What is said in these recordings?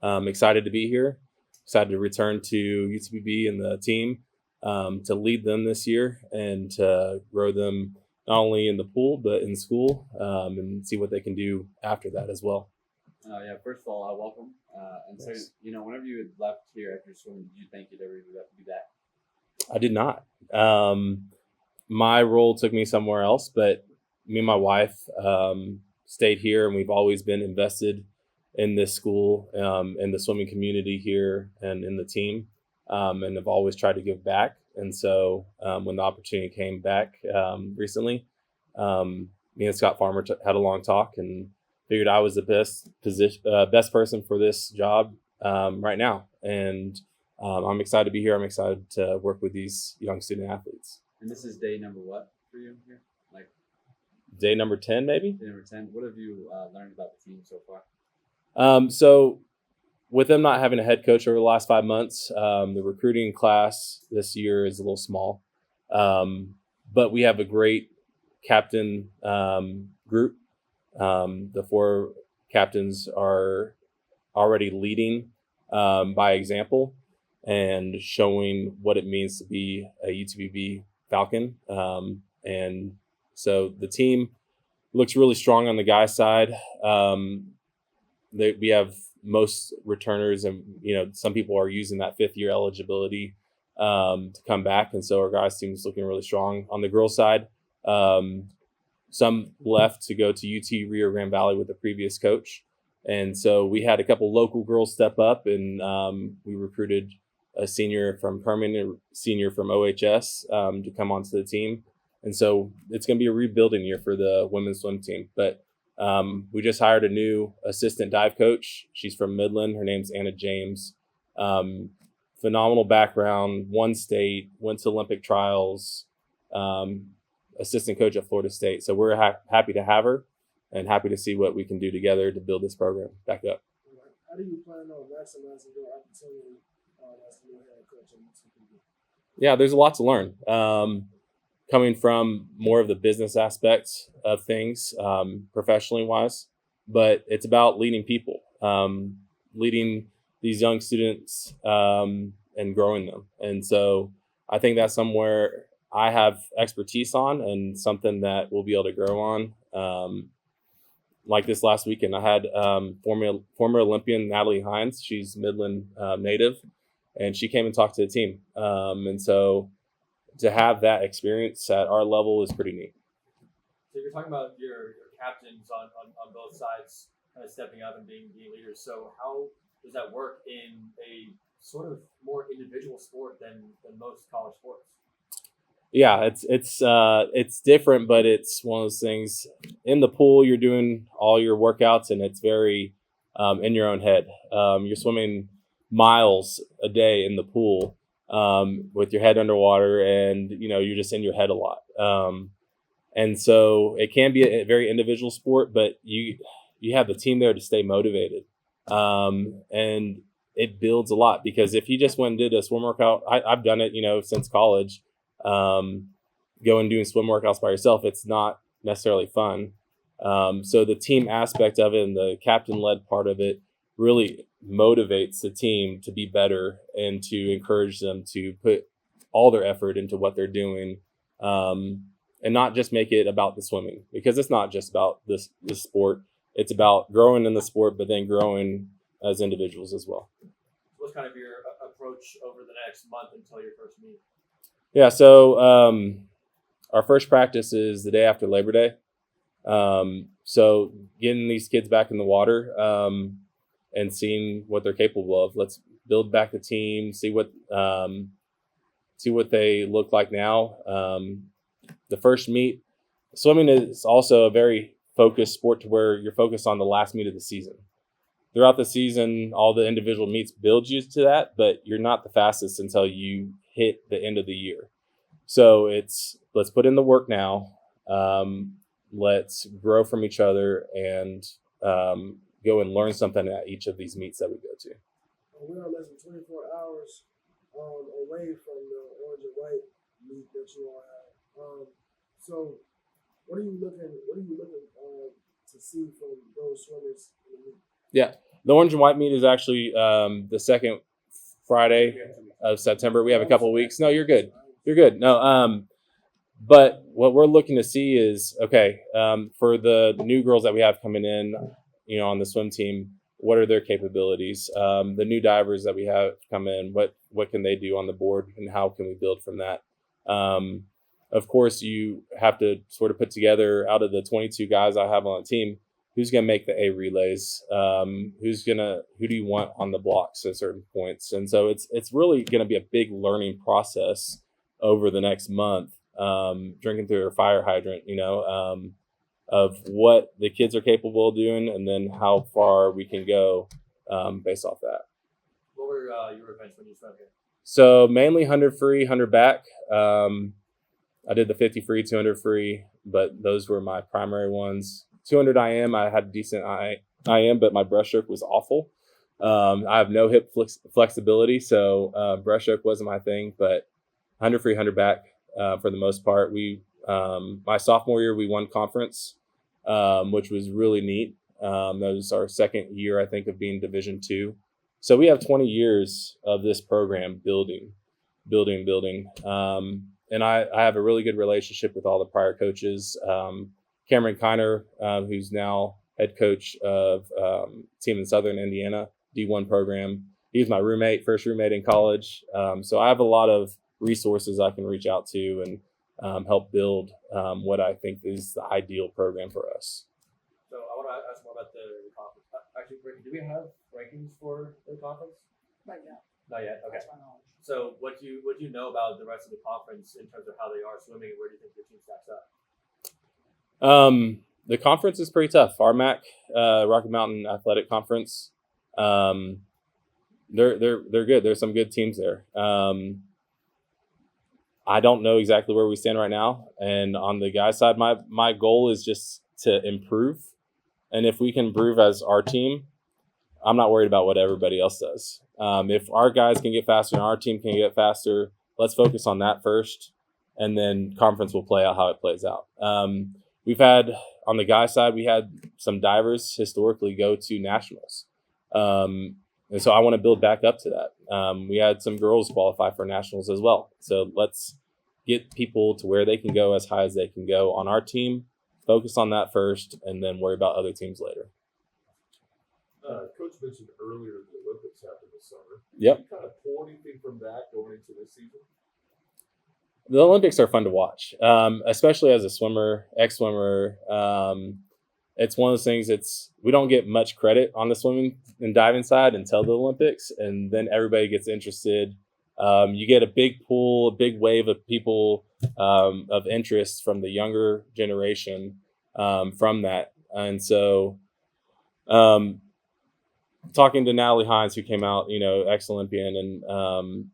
Excited to be here. Excited to return to UTPB and the team to lead them this year and to grow them not only in the pool but in school and see what they can do after that as well. Yeah, first of all, welcome. And so, whenever you had left here after swimming, did you think you'd ever be back? I did not. My role took me somewhere else, but me and my wife stayed here, and we've always been invested in this school, in the swimming community here, and in the team, and have always tried to give back. And so, when the opportunity came back recently, me and Scott Farmer had a long talk and figured I was the best person for this job right now. And I'm excited to be here. I'm excited to work with these young student athletes. And this is day number what for you here? Like day number 10, maybe? Day number 10. What have you learned about the team so far? So with them not having a head coach over the last 5 months, the recruiting class this year is a little small. But we have a great captain group. The 4 captains are already leading by example and showing what it means to be a UTPB Falcon. And so the team looks really strong on the guys' side. We have most returners, and some people are using that 5th-year eligibility to come back, and so our guys' team is looking really strong. On the girls' side, some left to go to UT Rio Grande Valley with the previous coach, and so we had a couple local girls step up, and we recruited a senior from Permian, a senior from OHS to come onto the team. And so it's going to be a rebuilding year for the women's swim team. But we just hired a new assistant dive coach. She's from Midland. Her name's Anna James. Phenomenal background, won state, went to Olympic trials, assistant coach at Florida State. So we're happy to have her and happy to see what we can do together to build this program back up. How do you plan on maximizing your opportunity as the new head coach in UTPB? Yeah, there's a lot to learn. Coming from more of the business aspects of things, professionally wise, but it's about leading people, leading these young students and growing them. And so I think that's somewhere I have expertise on and something that we'll be able to grow on. Like this last weekend, I had former Olympian Natalie Hines. She's Midland native, and she came and talked to the team. And so to have that experience at our level is pretty neat. So you're talking about your captains on both sides kind of stepping up and being leaders. So how does that work in a sort of more individual sport than most college sports? Yeah, it's different, but it's one of those things. In the pool, you're doing all your workouts, and it's very in your own head. You're swimming miles a day in the pool with your head underwater, and you're just in your head a lot. And so it can be a very individual sport, but you have the team there to stay motivated, and it builds a lot. Because if you just went and did a swim workout, I've done it, since college. Going doing swim workouts by yourself, it's not necessarily fun. So the team aspect of it and the captain-led part of it really motivates the team to be better and to encourage them to put all their effort into what they're doing, and not just make it about the swimming, because it's not just about this sport. It's about growing in the sport, but then growing as individuals as well. What's kind of your approach over the next month until your first meet? Yeah, so our first practice is the day after Labor Day. So getting these kids back in the water and seeing what they're capable of. Let's build back the team, see what they look like now. The first meet, swimming is also a very focused sport to where you're focused on the last meet of the season. Throughout the season, all the individual meets build you to that, but you're not the fastest until you hit the end of the year. So let's put in the work now. Let's grow from each other and go and learn something at each of these meets that we go to. We are less than 24 hours away from the orange and white meet that you all have. So what are you looking to see from those swimmers in the meet? Yeah. The orange and white meet is actually the second Friday of September. We have a couple of weeks. No, you're good. You're good. No, but what we're looking to see is, okay, for the new girls that we have coming in, on the swim team, what are their capabilities? The new divers that we have come in, what can they do on the board, and how can we build from that? Of course, you have to sort of put together, out of the 22 guys I have on the team, who's going to make the A relays? Who do you want on the blocks at certain points? And so it's really going to be a big learning process over the next month, drinking through a fire hydrant, of what the kids are capable of doing, and then how far we can go based off that. What were your events when you swam here? So mainly 100 free, 100 back. I did the 50 free, 200 free, but those were my primary ones. 200 IM, I had decent IM, but my breaststroke was awful. I have no hip flexibility, so breaststroke wasn't my thing, but 100 free, 100 back for the most part. My sophomore year, we won conference, which was really neat. That was our second year, I think, of being Division II. So we have 20 years of this program building. And I have a really good relationship with all the prior coaches. Cameron Kiner, who's now head coach of team in Southern Indiana, D1 program. He's my first roommate in college. So I have a lot of resources I can reach out to and help build what I think is the ideal program for us. So I want to ask more about the conference. Actually, Ricky, do we have rankings for the conference? Not yet. Not yet. Okay. That's my knowledge. So what do you know about the rest of the conference in terms of how they are swimming, and where do you think your team stacks up? The conference is pretty tough. RMAC, Rocky Mountain Athletic Conference. They're good. There's some good teams there. I don't know exactly where we stand right now. And on the guys' side, my goal is just to improve. And if we can improve as our team, I'm not worried about what everybody else does. If our guys can get faster and our team can get faster, let's focus on that first. And then conference will play out how it plays out. We've had, on the guys' side, we had some divers historically go to nationals. And so I want to build back up to that. We had some girls qualify for nationals as well. So let's get people to where they can go as high as they can go on our team, focus on that first, and then worry about other teams later. Coach mentioned earlier the Olympics happened this summer. Yep. Did you kind of pull anything from that going into this season? The Olympics are fun to watch, especially as a swimmer, ex-swimmer. It's one of those things, we don't get much credit on the swimming and diving side until the Olympics, and then everybody gets interested. You get a big pool, a big wave of people of interest from the younger generation from that. And so talking to Natalie Hines, who came out, ex-Olympian, and,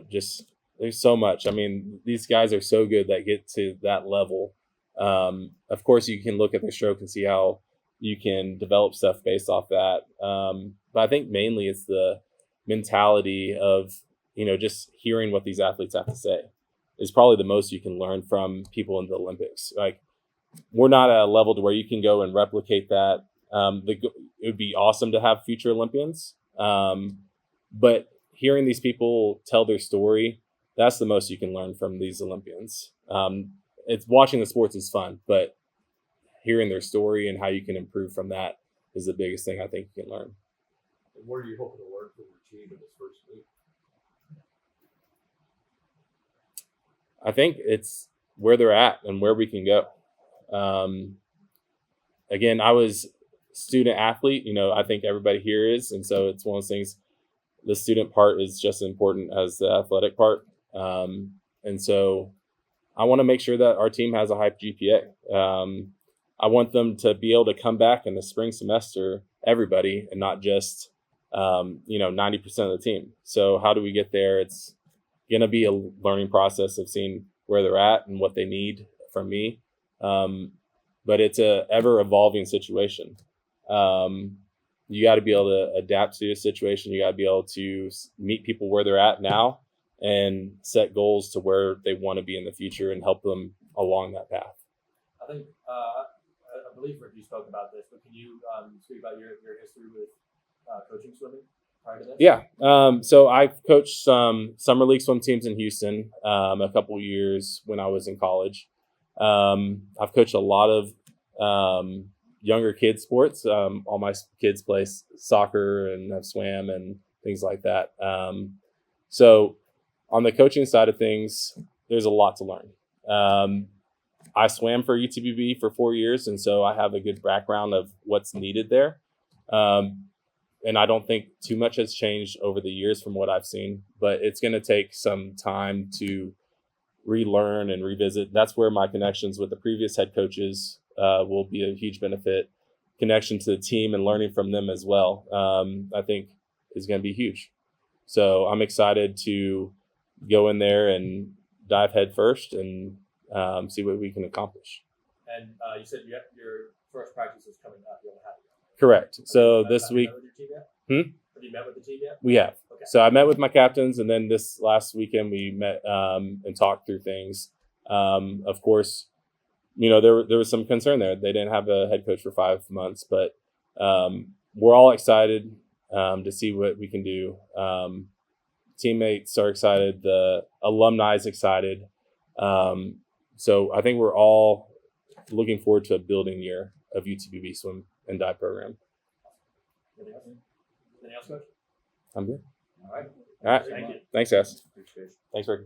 just there's so much. I mean, these guys are so good that get to that level. Of course, you can look at their stroke and see how you can develop stuff based off that. But I think mainly it's the mentality of, just hearing what these athletes have to say is probably the most you can learn from people in the Olympics. Like, we're not at a level to where you can go and replicate that. It would be awesome to have future Olympians. But hearing these people tell their story, that's the most you can learn from these Olympians. It's watching the sports is fun, but hearing their story and how you can improve from that is the biggest thing I think you can learn. And what are you hoping to learn from your team in this first meet? I think it's where they're at and where we can go. Again, I was student athlete, I think everybody here is. And so it's one of those things, the student part is just as important as the athletic part. And so I want to make sure that our team has a high GPA. I want them to be able to come back in the spring semester, everybody, and not just, 90% of the team. So how do we get there? It's going to be a learning process of seeing where they're at and what they need from me. But it's a ever evolving situation. You got to be able to adapt to a situation. You got to be able to meet people where they're at now and set goals to where they want to be in the future and help them along that path. I think I believe Ricky spoke about this, but can you speak about your history with coaching swimming prior to this? Yeah. So I've coached some summer league swim teams in Houston a couple years when I was in college. I've coached a lot of younger kids sports. All my kids play soccer and have swam and things like that. So on the coaching side of things, there's a lot to learn. I swam for UTPB for 4 years, and so I have a good background of what's needed there. And I don't think too much has changed over the years from what I've seen, but it's going to take some time to relearn and revisit. That's where my connections with the previous head coaches will be a huge benefit. Connection to the team and learning from them as well, I think is going to be huge. So I'm excited to go in there and dive head first and see what we can accomplish. And you said your first practice is coming up. You don't have it yet. Correct. So Have this you week met with your team yet? Hmm? Have you met with the team yet? we have. Okay. So I met with my captains, and then this last weekend we met and talked through things. Of course, there was some concern there. They didn't have a head coach for 5 months, but we're all excited to see what we can do. Teammates are excited. The alumni is excited. So I think we're all looking forward to a building year of UTPB swim and dive program. Anything else? Anything else, Coach? I'm good. All right. All right. Thank you. Thanks, guys. Appreciate it. Thanks, Rick.